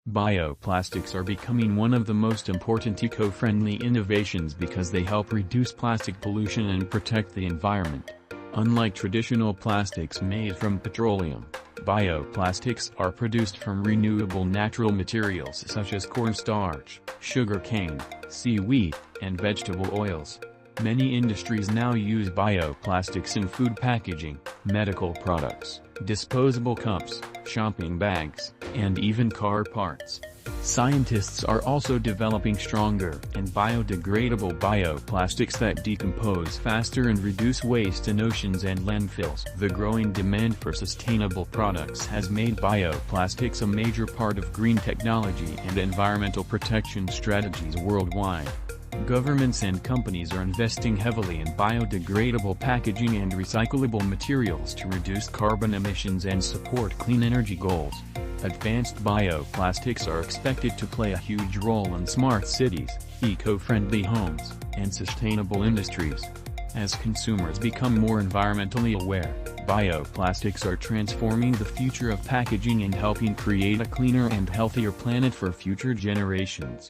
Bioplastics are becoming one of the most important eco-friendly innovations because they help reduce plastic pollution and protect the environment. Unlike traditional plastics made from petroleum, bioplastics are produced from renewable natural materials such as cornstarch, sugarcane, seaweed, and vegetable oils. Many industries now use bioplastics in food packaging, medical products, disposable cups, shopping bags, and even car parts. Scientists are also developing stronger and biodegradable bioplastics that decompose faster and reduce waste in oceans and landfills. The growing demand for sustainable products has made bioplastics a major part of green technology and environmental protection strategies worldwide. Governments and companies are investing heavily in biodegradable packaging and recyclable materials to reduce carbon emissions and support clean energy goals. Advanced bioplastics are expected to play a huge role in smart cities, eco-friendly homes, and sustainable industries. As consumers become more environmentally aware, bioplastics are transforming the future of packaging and helping create a cleaner and healthier planet for future generations.